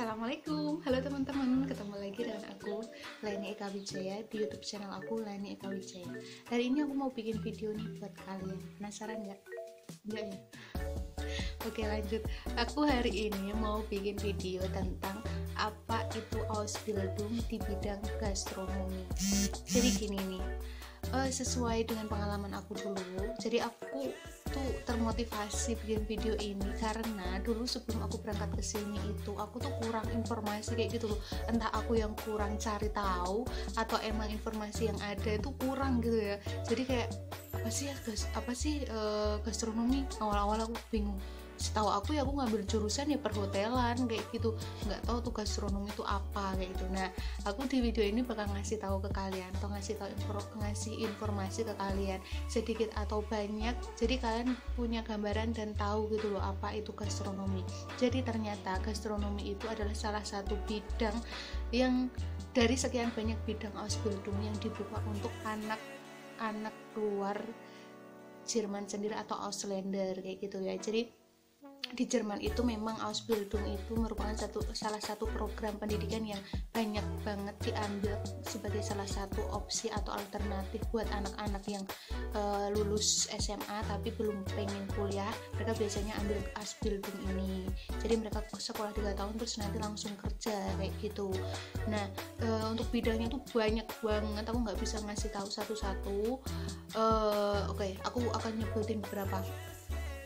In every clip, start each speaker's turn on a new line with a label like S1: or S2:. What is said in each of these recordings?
S1: Assalamualaikum, halo teman-teman, ketemu lagi dengan aku Leni Eka Wijaya di YouTube channel aku Leni Eka Wijaya. Hari ini aku mau bikin video nih buat kalian. Penasaran nggak? Nggak ya? Oke, lanjut. Aku hari ini mau bikin video tentang apa itu Ausbildung di bidang gastronomi. Jadi gini nih, sesuai dengan pengalaman aku dulu, jadi aku tuh termotivasi bikin video ini karena dulu sebelum aku berangkat ke sini itu aku tuh kurang informasi kayak gitu loh, entah aku yang kurang cari tahu atau emang informasi yang ada itu kurang gitu ya. Jadi kayak apa sih gastronomi, awal-awal aku bingung. Setahu aku ya aku ngambil jurusan ya perhotelan kayak gitu, nggak tahu tuh gastronomi itu apa kayak gitu. Nah, aku di video ini bakal ngasih tahu ke kalian atau ngasih informasi ke kalian sedikit atau banyak, jadi kalian punya gambaran dan tahu gitu loh apa itu gastronomi. Jadi ternyata gastronomi itu adalah salah satu bidang yang dari sekian banyak bidang Ausbildung yang dibuka untuk anak-anak luar Jerman sendiri atau Ausländer kayak gitu ya. Jadi di Jerman itu memang Ausbildung itu merupakan salah satu program pendidikan yang banyak banget diambil sebagai salah satu opsi atau alternatif buat anak-anak yang lulus SMA tapi belum pengen kuliah. Mereka biasanya ambil Ausbildung ini, jadi mereka sekolah 3 tahun terus nanti langsung kerja kayak gitu. Nah, untuk bidangnya tuh banyak banget, aku nggak bisa ngasih tahu satu-satu. Oke, aku akan nyebutin beberapa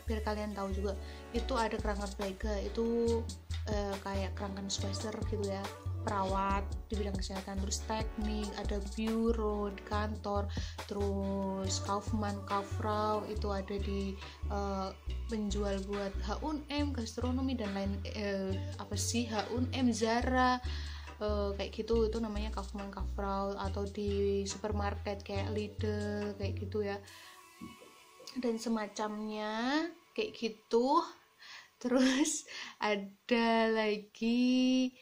S1: biar kalian tahu juga. Itu ada Krankenpflege, itu kayak Krankenschwester gitu ya, perawat di bidang kesehatan. Terus teknik, ada bureau di kantor. Terus Kaufmann, Kauffrau itu ada di penjual buat H&M, gastronomi dan lain H&M, Zara, kayak gitu, itu namanya Kaufmann, Kauffrau. Atau di supermarket kayak Lidl kayak gitu ya, dan semacamnya kayak gitu. Terus ada lagi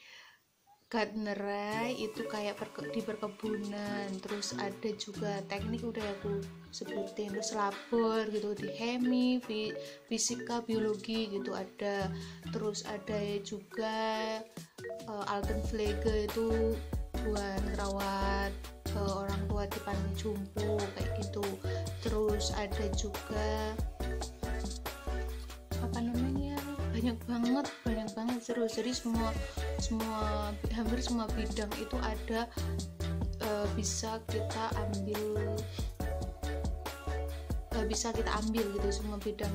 S1: Gärtnerei, itu kayak di perkebunan. Terus ada juga teknik, udah aku sebutin. Terus labor gitu di chemi, fisika, biologi gitu ada. Terus ada juga Altenpflege, itu buat merawat orang tua di panti jompo kayak gitu. Terus ada juga banyak banget seru. Jadi hampir semua bidang itu ada, bisa kita ambil gitu. Semua bidang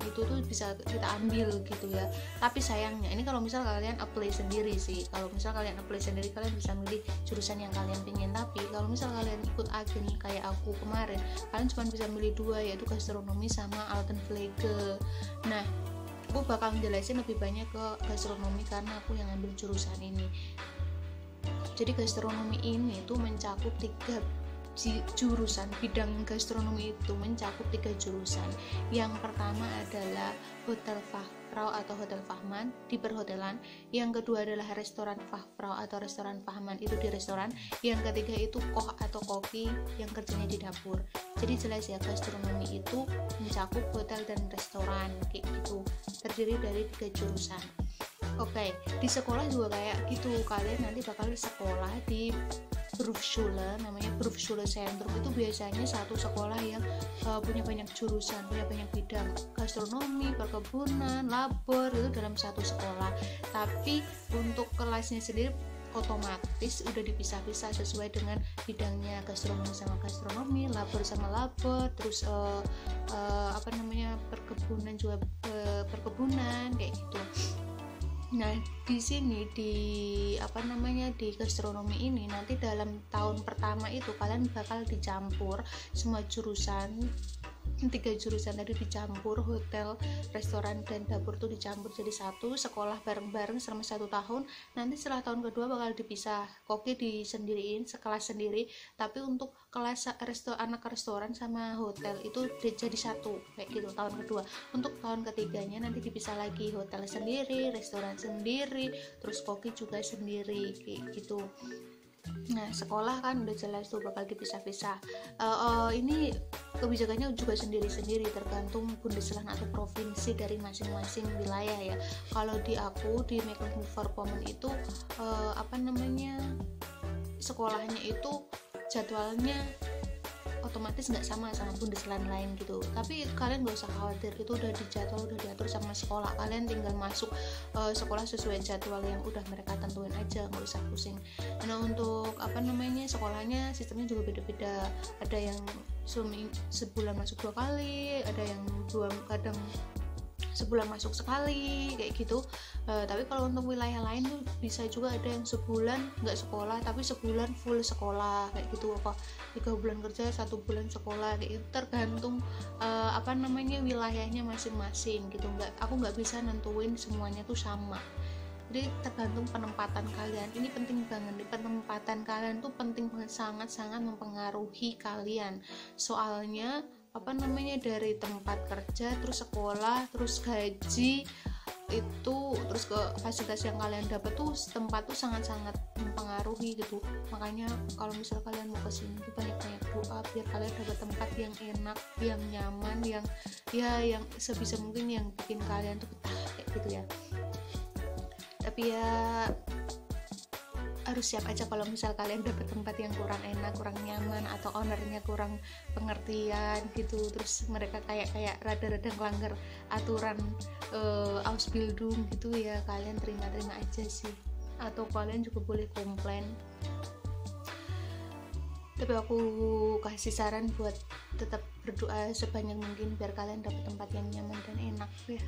S1: itu tuh bisa kita ambil gitu ya. Tapi sayangnya ini kalau misal kalian apply sendiri sih, kalian bisa milih jurusan yang kalian pengen. Tapi kalau misal kalian ikut agen kayak aku kemarin, kalian cuma bisa milih 2, yaitu gastronomi sama Altenpflege. Nah, aku bakal menjelasin lebih banyak ke gastronomi karena aku yang ambil jurusan ini. Jadi gastronomi ini tuh mencakup 3 jurusan. Bidang gastronomi itu mencakup 3 jurusan. Yang pertama adalah Hotel Fachfrau atau Hotel Fachmann di perhotelan. Yang kedua adalah Restoran Fachfrau atau Restoran Fachmann, itu di restoran. Yang ketiga itu Koch atau koki yang kerjanya di dapur. Jadi jelas ya, gastronomi itu mencakup hotel dan restoran kayak gitu, terdiri dari 3 jurusan. Oke, di sekolah juga kayak gitu, kalian nanti bakal sekolah di Berufsschule, namanya Berufsschule Zentrum. Itu biasanya satu sekolah yang punya banyak jurusan, punya banyak bidang, gastronomi, perkebunan, labor, itu dalam satu sekolah. Tapi untuk kelasnya sendiri otomatis udah dipisah-pisah sesuai dengan bidangnya, gastronomi sama gastronomi, labor sama labor. Terus perkebunan juga perkebunan kayak gitu. Nah, di sini di gastronomi ini nanti dalam tahun pertama itu kalian bakal dicampur semua jurusan. 3 jurusan tadi dicampur, hotel, restoran, dan dapur tuh dicampur jadi satu, sekolah bareng-bareng selama 1 tahun. Nanti setelah tahun kedua bakal dipisah, koki disendiriin, sekelas sendiri. Tapi untuk kelas anak restoran sama hotel itu jadi satu kayak gitu tahun kedua. Untuk tahun ketiganya nanti dipisah lagi, hotel sendiri, restoran sendiri, terus koki juga sendiri kayak gitu. Nah, sekolah kan udah jelas tuh bakal dipisah-pisah. Ini kebijakannya juga sendiri-sendiri, tergantung Bundesland atau provinsi dari masing-masing wilayah ya. Kalau di aku di Mecklenburg-Vorpommern itu sekolahnya itu jadwalnya otomatis nggak sama Bundesland lain gitu, tapi kalian gak usah khawatir, itu udah dijadwal, udah diatur sama sekolah. Kalian tinggal masuk sekolah sesuai jadwal yang udah mereka tentuin aja, nggak usah pusing. Nah, untuk sekolahnya sistemnya juga beda-beda, ada yang sebulan masuk 2 kali, ada yang kadang sebulan masuk sekali kayak gitu. Tapi kalau untuk wilayah lain tuh bisa juga ada yang sebulan nggak sekolah tapi sebulan full sekolah kayak gitu, 3 bulan kerja 1 bulan sekolah kayak gitu, tergantung wilayahnya masing-masing gitu. Aku nggak bisa nentuin semuanya tuh sama, jadi tergantung penempatan kalian. Ini penting banget, penempatan kalian tuh penting banget, sangat-sangat mempengaruhi kalian. Soalnya dari tempat kerja, terus sekolah, terus gaji itu, terus ke fasilitas yang kalian dapat tuh tempat tuh sangat-sangat mempengaruhi gitu. Makanya kalau misal kalian mau kesini tuh banyak-banyak doa biar kalian dapat tempat yang enak, yang nyaman, yang sebisa mungkin yang bikin kalian tuh betah kayak gitu ya. Tapi ya harus siap aja kalau misal kalian dapat tempat yang kurang enak, kurang nyaman, atau ownernya kurang pengertian gitu, terus mereka kayak rada-rada ngelanggar aturan Ausbildung gitu ya, kalian terima aja sih, atau kalian juga boleh komplain. Tapi aku kasih saran buat tetap berdoa sebanyak mungkin biar kalian dapat tempat yang nyaman dan enak ya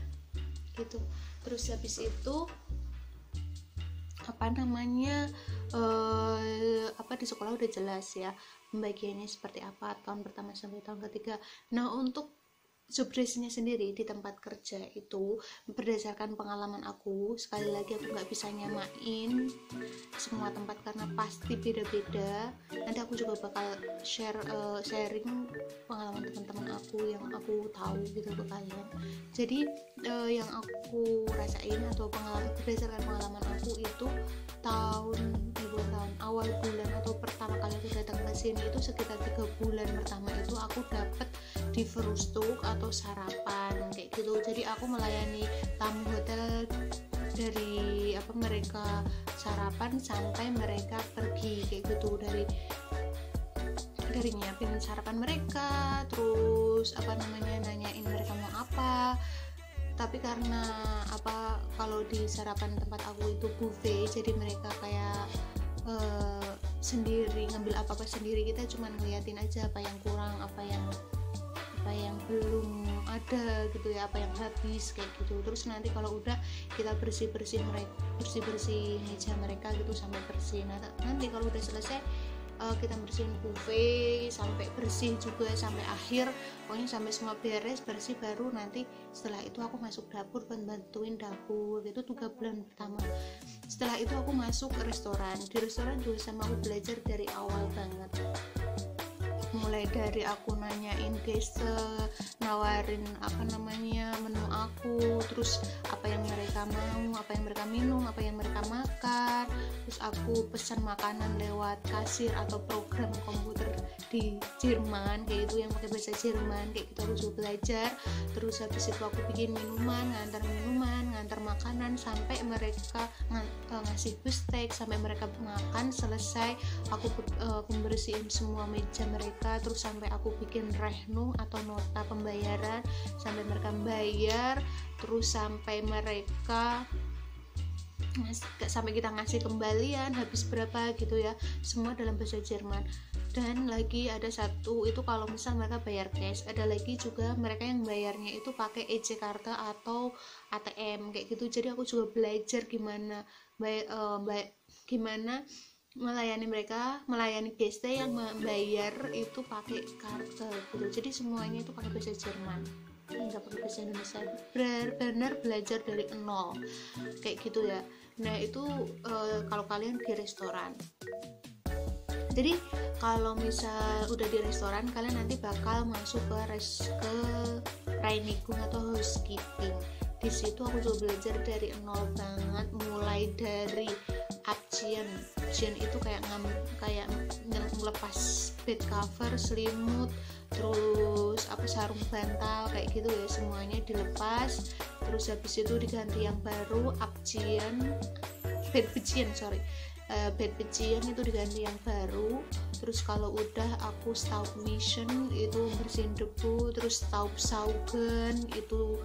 S1: gitu. Terus habis itu di sekolah udah jelas ya pembagiannya seperti apa tahun pertama sampai tahun ketiga. Nah, untuk subdesinya sendiri di tempat kerja itu berdasarkan pengalaman aku, sekali lagi aku nggak bisa nyamain semua tempat karena pasti beda-beda. Nanti aku juga bakal sharing pengalaman teman-teman aku yang aku tahu gitu ke kalian. Jadi yang aku rasain atau berdasarkan pengalaman aku itu awal bulan atau pertama kali aku datang ke sini itu sekitar 3 bulan pertama itu aku dapat di Frühstück atau sarapan kayak gitu. Jadi aku melayani tamu hotel dari mereka sarapan sampai mereka pergi kayak gitu, dari nyiapin sarapan mereka, terus nanyain mereka mau apa. Tapi karena kalau di sarapan tempat aku itu buffet, jadi mereka kayak sendiri ngambil apa-apa sendiri, kita cuma ngeliatin aja apa yang kurang, apa yang belum ada gitu ya, apa yang habis kayak gitu. Terus nanti kalau udah kita bersih meja mereka gitu sampai bersih. Nah, nanti kalau udah selesai kita bersihin buffet sampai bersih juga sampai akhir, pokoknya sampai semua beres bersih, baru nanti setelah itu aku masuk dapur bantuin dapur gitu 3 bulan pertama. Setelah itu aku masuk ke restoran. Di restoran juga sama aku belajar dari awal banget, mulai dari aku nanyain guys, nawarin menu aku, terus apa yang mereka mau, apa yang mereka minum, apa yang mereka makan, terus aku pesan makanan lewat kasir atau program komputer di Jerman kayak itu yang pakai bahasa Jerman kayak gitu, aku juga belajar. Terus habis itu aku bikin ngantar makanan sampai mereka ngasih bustek, sampai mereka makan selesai aku bersihin semua meja mereka, terus sampai aku bikin rechnung atau nota pembayaran sampai mereka bayar, terus sampai kita ngasih kembalian habis berapa gitu ya, semua dalam bahasa Jerman. Dan lagi ada satu itu kalau misal mereka bayar cash, ada lagi juga mereka yang bayarnya itu pakai EC-Karte atau ATM kayak gitu. Jadi aku juga belajar gimana melayani guest yang membayar itu pakai kartu gitu. Jadi semuanya itu pakai bahasa Jerman, nggak pakai bahasa Indonesia. Benar belajar dari nol kayak gitu ya. Nah itu kalau kalian di restoran. Jadi kalau misal udah di restoran, kalian nanti bakal masuk ke Reinigung atau housekeeping. Di situ aku juga belajar dari nol banget, mulai dari Abcien itu kayak ngelepas bed cover, selimut, terus sarung bantal kayak gitu ya, semuanya dilepas. Terus habis itu diganti yang baru, bed becien itu diganti yang baru. Terus kalau udah aku staubmischen itu bersihin debu, terus staubsaugen itu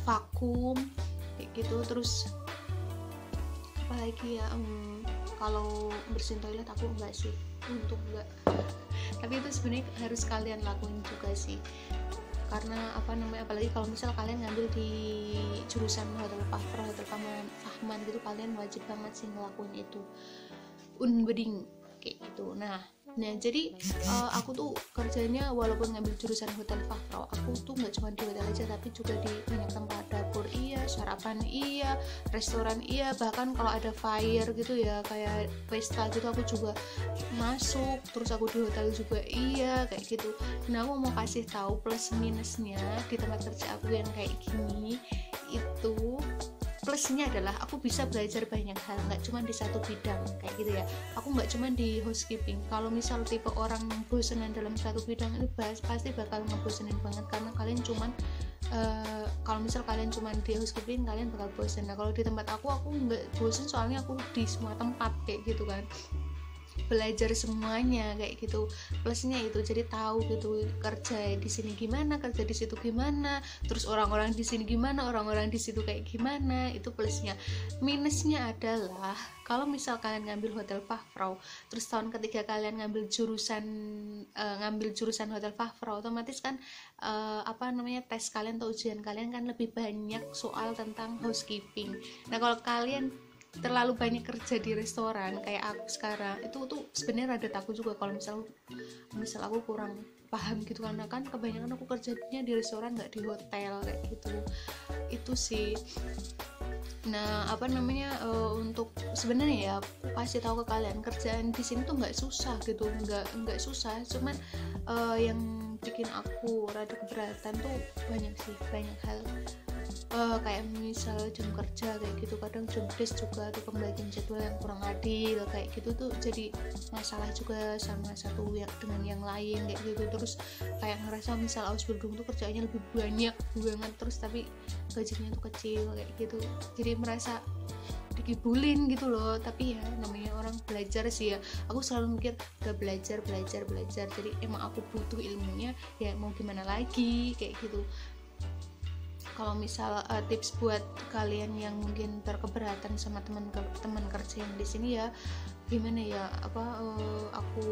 S1: vakum kayak gitu. Terus apa lagi ya, kalau bersihin toilet aku enggak sih, untuk enggak, tapi itu sebenarnya harus kalian lakuin juga sih, karena apalagi kalau misal kalian ngambil di jurusan hotel Fahman gitu, kalian wajib banget sih ngelakuin itu, unbedingt kayak gitu. Nah jadi aku tuh kerjanya walaupun ngambil jurusan hotel Fahfrau, aku tuh nggak cuma di hotel aja, tapi juga di banyak tempat, dapur iya, sarapan iya, restoran iya, bahkan kalau ada fire gitu ya, kayak pesta gitu aku juga masuk. Terus aku di hotel juga iya kayak gitu. Nah aku mau kasih tahu plus minusnya di tempat kerja aku yang kayak gini. Itu plusnya adalah aku bisa belajar banyak hal, nggak cuma di satu bidang kayak gitu ya. Aku nggak cuma di housekeeping. Kalau misal tipe orang bosenan dalam satu bidang itu pasti bakal ngebosenin banget, karena kalian cuman kalau misal kalian cuma di housekeeping kalian bakal bosen. Nah kalau di tempat aku nggak bosen, soalnya aku di semua tempat kayak gitu kan, belajar semuanya kayak gitu. Plusnya itu jadi tahu gitu kerja di sini gimana, kerja di situ gimana, terus orang-orang di sini gimana, orang-orang di situ kayak gimana, itu plusnya. Minusnya adalah kalau misal kalian ngambil hotel Fahfrau, terus tahun ketiga kalian ngambil jurusan hotel Fahfrau, otomatis kan tes kalian atau ujian kalian kan lebih banyak soal tentang housekeeping. Nah kalau kalian terlalu banyak kerja di restoran kayak aku sekarang, itu tuh sebenarnya rada takut juga kalau misal aku kurang paham gitu, karena kan kebanyakan aku kerjanya di restoran, nggak di hotel kayak gitu. Itu sih. Nah untuk sebenarnya ya aku kasih tahu ke kalian, kerjaan di sini tuh nggak susah gitu, nggak susah, cuman yang bikin aku rada keberatan tuh banyak hal. Kayak misal jam kerja kayak gitu, kadang job desk juga tuh pembagian jadwal yang kurang adil kayak gitu tuh jadi masalah juga sama satu dengan yang lain kayak gitu. Terus kayak ngerasa misal Ausbildung tuh kerjaannya lebih banyak banget, terus tapi gajinya tuh kecil kayak gitu, jadi merasa dikibulin gitu loh. Tapi ya namanya orang belajar sih ya, aku selalu mikir udah belajar, jadi emang aku butuh ilmunya ya, mau gimana lagi kayak gitu. Kalau misal tips buat kalian yang mungkin terkeberatan sama teman kerja yang di sini ya, gimana ya, aku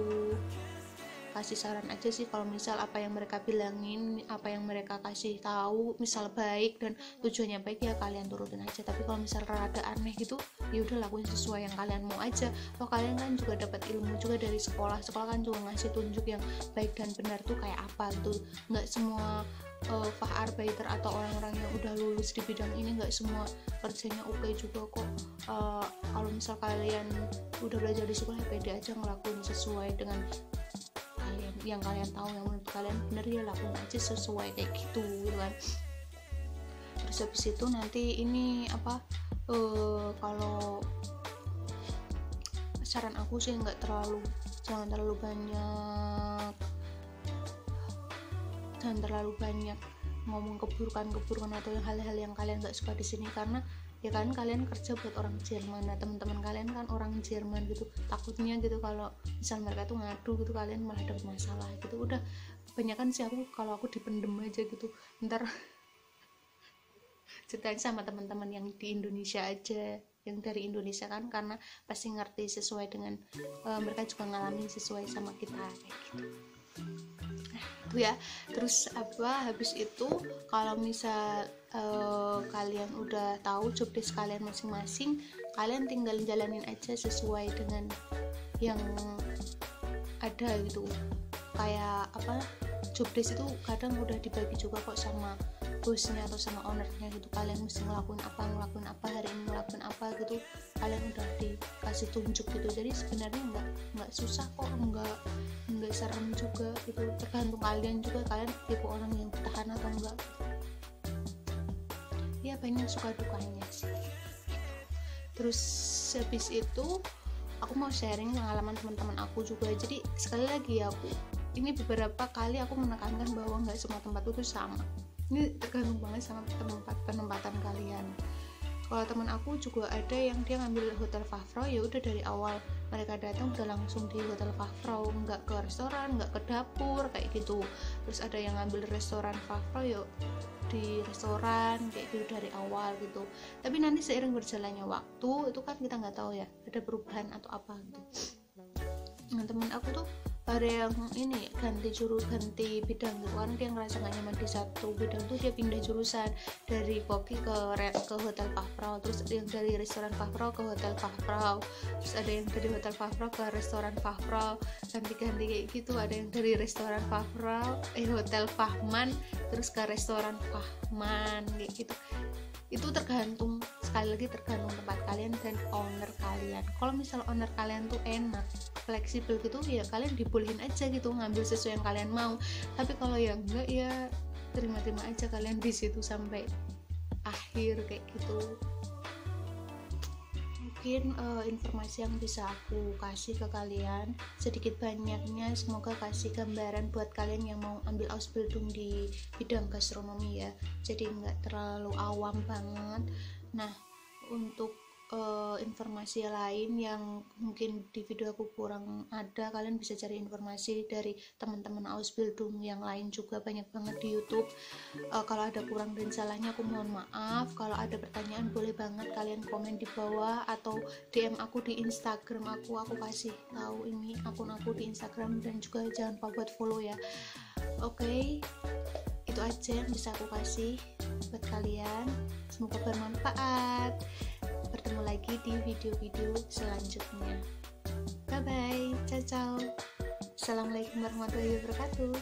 S1: kasih saran aja sih, kalau misal apa yang mereka bilangin, apa yang mereka kasih tahu misal baik dan tujuannya baik ya kalian turutin aja. Tapi kalau misal rada aneh gitu, ya udah lakuin sesuai yang kalian mau aja. Kalian kan juga dapat ilmu juga dari sekolah kan juga ngasih tunjuk yang baik dan benar tuh kayak apa tuh. Nggak semua Facharbeiter atau orang-orang yang udah lulus di bidang ini nggak semua kerjanya oke juga kok. Kalau misal kalian udah belajar di sekolah, pede aja ngelakuin sesuai dengan yang kalian tahu, yang menurut kalian bener ya lakuin aja sesuai kayak gitu kan. Terus habis itu nanti ini kalau saran aku sih jangan terlalu banyak ngomong keburukan atau hal-hal yang kalian nggak suka di sini, karena ya kan kalian kerja buat orang Jerman. Nah teman-teman kalian kan orang Jerman gitu, takutnya gitu kalau misal mereka tuh ngadu gitu kalian malah dapet masalah gitu. Udah kebanyakan sih kalau aku dipendem aja gitu, ntar ceritain sama teman-teman yang di Indonesia aja, yang dari Indonesia kan, karena pasti ngerti sesuai dengan mereka juga ngalamin sesuai sama kita kayak gitu ya. Terus habis itu kalau misal kalian udah tahu job desk kalian masing-masing, kalian tinggal jalanin aja sesuai dengan yang ada gitu. Kayak job desk itu kadang udah dibagi juga kok sama bosnya atau sama ownernya gitu. Kalian mesti ngelakuin apa hari ini, ngelakuin apa gitu, kalian udah dikasih tunjuk gitu. Jadi sebenarnya nggak susah kok, nggak serem juga gitu. Tergantung kalian juga, kalian tipe orang yang bertahan atau enggak ya, banyak suka dukanya sih. Terus habis itu aku mau sharing pengalaman teman-teman aku juga. Jadi sekali lagi ya, ini beberapa kali aku menekankan bahwa nggak semua tempat itu sama. Ini tergantung banget sama penempatan kalian. Kalau teman aku juga ada yang dia ngambil hotel Fafro, ya udah dari awal mereka datang udah langsung di hotel Fafro, nggak ke restoran, nggak ke dapur kayak gitu. Terus ada yang ngambil restoran Fafro, yuk di restoran kayak gitu dari awal gitu. Tapi nanti seiring berjalannya waktu itu kan kita nggak tahu ya, ada perubahan atau apa gitu. Nah, temen aku tuh ada yang ini ganti bidang gitu, karena dia ngerasa gak nyaman di satu bidang tuh dia pindah jurusan dari kopi ke hotel Fafro, terus ada yang dari restoran Fafro ke hotel Fafro, terus ada yang dari hotel Fafro ke restoran Fafro, ganti-ganti kayak gitu. Ada yang dari restoran Fafro hotel Fahman terus ke restoran Fahman kayak gitu. Itu tergantung, sekali lagi tergantung tempat kalian dan owner kalian. Kalau misal owner kalian tuh enak, fleksibel gitu, ya kalian dibolehin aja gitu ngambil sesuai yang kalian mau. Tapi kalau yang enggak, ya terima-terima aja kalian di situ sampai akhir kayak gitu. Mungkin informasi yang bisa aku kasih ke kalian sedikit banyaknya semoga kasih gambaran buat kalian yang mau ambil Ausbildung di bidang gastronomi ya, jadi nggak terlalu awam banget. Nah, untuk informasi lain yang mungkin di video aku kurang ada, kalian bisa cari informasi dari teman-teman Ausbildung yang lain juga, banyak banget di YouTube. Kalau ada kurang dan salahnya aku mohon maaf. Kalau ada pertanyaan boleh banget kalian komen di bawah atau DM aku di Instagram aku kasih tahu ini akun aku di Instagram, dan juga jangan lupa buat follow ya. Oke, itu aja yang bisa aku kasih buat kalian, semoga bermanfaat. Bertemu lagi di video-video selanjutnya. Bye bye, ciao ciao. Assalamualaikum warahmatullahi wabarakatuh.